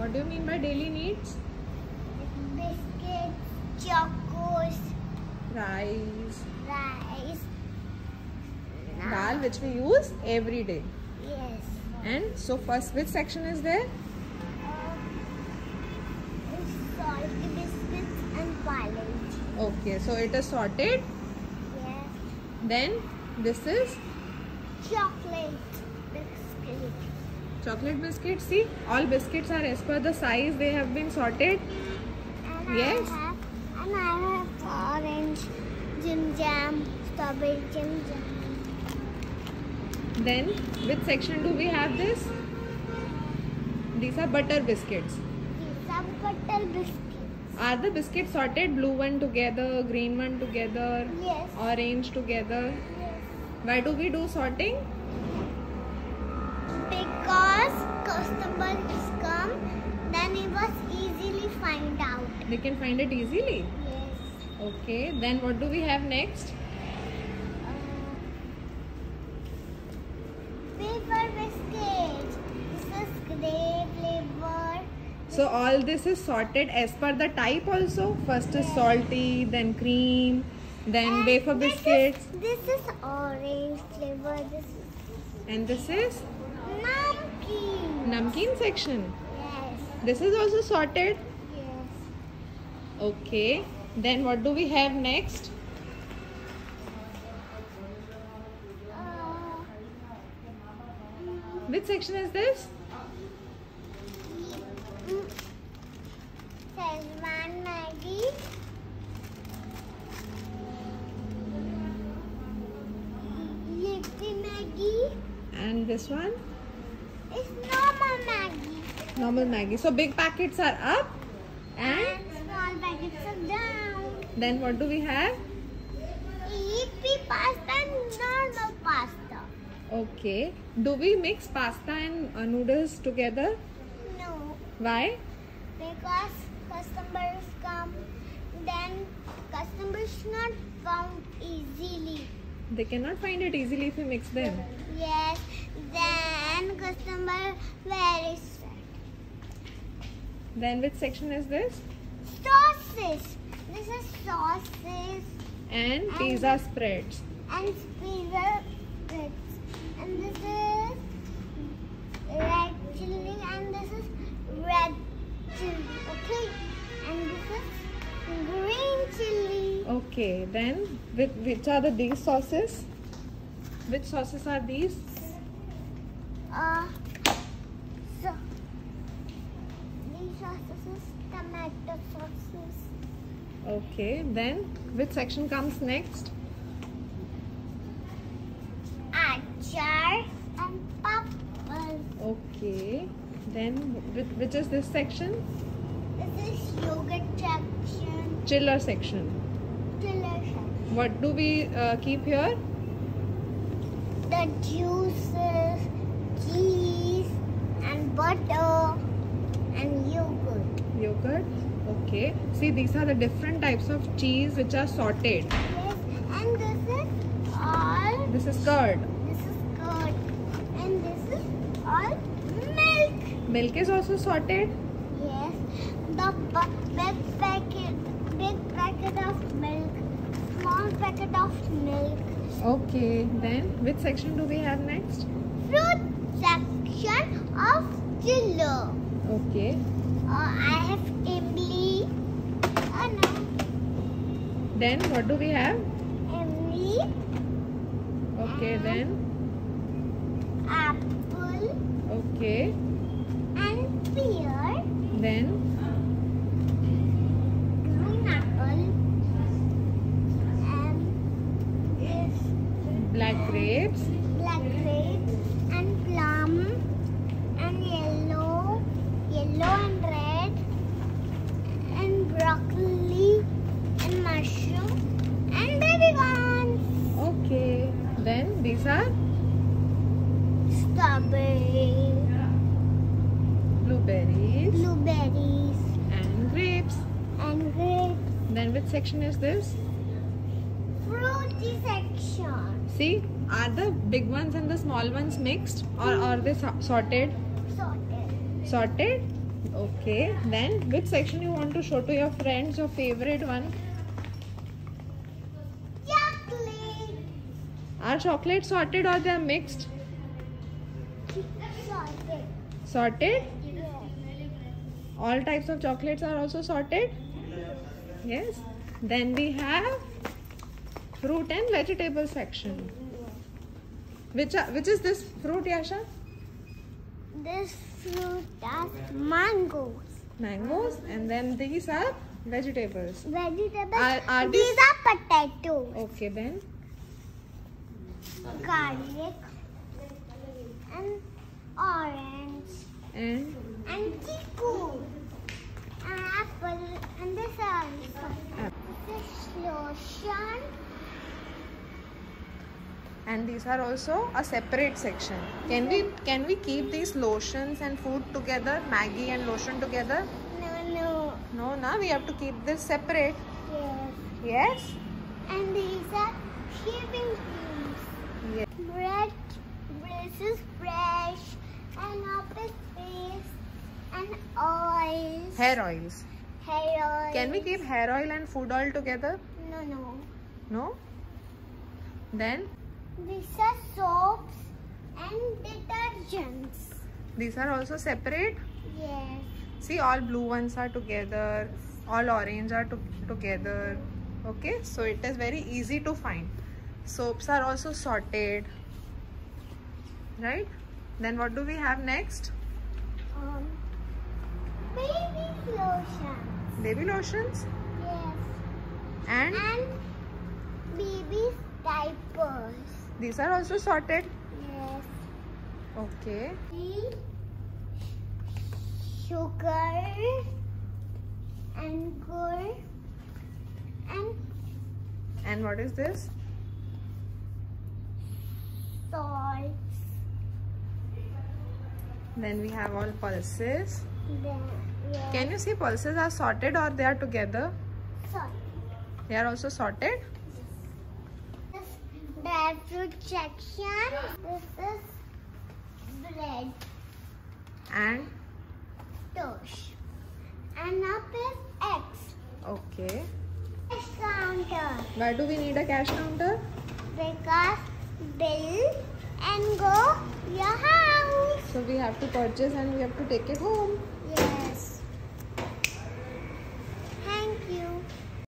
What do you mean by daily needs? Biscuits, chocos, Rice, rice. dal, which we use every day. Yes. And so first, which section is there? Salty biscuits and Parle-G. Okay, so it is sorted. Yes. Then this is Chocolate biscuit. chocolate biscuits. See, all biscuits are as per the size. They have been sorted. And Yes. I have orange Jim Jam, strawberry Jim Jam. Then which section do we have this? These are butter biscuits. These are butter biscuits. Are the biscuits sorted? Blue one together, green one together, Yes. orange together. Yes. Why do we do sorting? Because customers come, then it was easily find out. They can find it easily. Yes. Okay, then what do we have next? Flavor biscuits. This is grape flavor. So all this is sorted as per the type also. First is salty, then cream, then And wafer biscuits, This is orange flavor. This is and this is namkeen. namkeen section. Yes. This is also sorted. Yes. Okay, then what do we have next? Which section is this? Szechuan Maggi. Yippee Maggi. And this one? It's normal Maggi. Normal Maggi. So big packets are up, and Small packets are down. then what do we have? Yippee pasta and normal pasta. Okay. Do we mix pasta and noodles together? No, Why? because customers come, then customers not found easily. They cannot find it easily if we mix them. Yes, then customer very sad. Then which section is this? Sauces. This is sauces And pizza spreads. and pizza bits. And this is red chili and this is red chili. Okay, and this is green chili. Okay. Then which are these sauces? Which sauces are these? So these sauces is tomato sauces. Okay. Then which section comes next? Achar and papas. Okay. Then which is this section? This is yogurt section. Chiller section. Delicious. What do we keep here? The juices, cheese, and butter, and yogurt. Yogurt. Okay. See, these are the different types of cheese which are sorted. Yes, and this is all. This is curd. This is curd, and this is all milk. Milk is also sorted. Yes, the big packet of milk, small packet of milk. Okay. Then which section do we have next? Fruit section of Jillo. Okay. I have imli. Oh no, Then what do we have? imli, Okay. Then apple, okay. and pear. Then Green apple, and this black grapes. black grapes, and plum, and yellow and red, and broccoli, and mushroom, and baby corns. Okay. Then these are Strawberry, blueberries blueberries, and grapes. and grapes. Then which section is this? Fruity section. See, are the big ones and the small ones mixed, or are they sorted? Sorted. Sorted? Okay, then which section you want to show to your friends, your favorite one? Chocolate. Are chocolates sorted or they are mixed? Sorted. Sorted? Yes. All types of chocolates are also sorted? Yes. Then we have fruit and vegetable section. Which is this fruit, Yasha? This fruit has mangoes. Mangoes, and then these are vegetables. Vegetables. Are These are potatoes. Okay, then. Garlic. And orange. And Chiku. And apple. And this also. This is lotion. and these are also a separate section. Can we keep these lotions and food together, Maggie and lotion together? No. No, na, we have to keep this separate. Yes. Yes? And these are shaving creams. Yes. Bread, braces, brush, and office face, and oils. Hair oils. Hair oil. Can we keep hair oil and food oil together? No. No? Then These are soaps and detergents. these are also separate. Yes. See, all blue ones are together, all orange are together. Okay, so it is very easy to find. Soaps are also sorted, right? Then what do we have next? Baby lotion. Baby lotions Yes. and And baby's diapers. these are also sorted. Yes. Okay. Sugar and gur And what is this? salts. Then we have all pulses. Then, yes. Can you see pulses are sorted or they are together? Salt. They are also sorted. This dry fruit section. This is bread. And Toast. And up is eggs. okay. Cash counter. Why do we need a cash counter? Because bill and go your house. So we have to purchase and we have to take it home.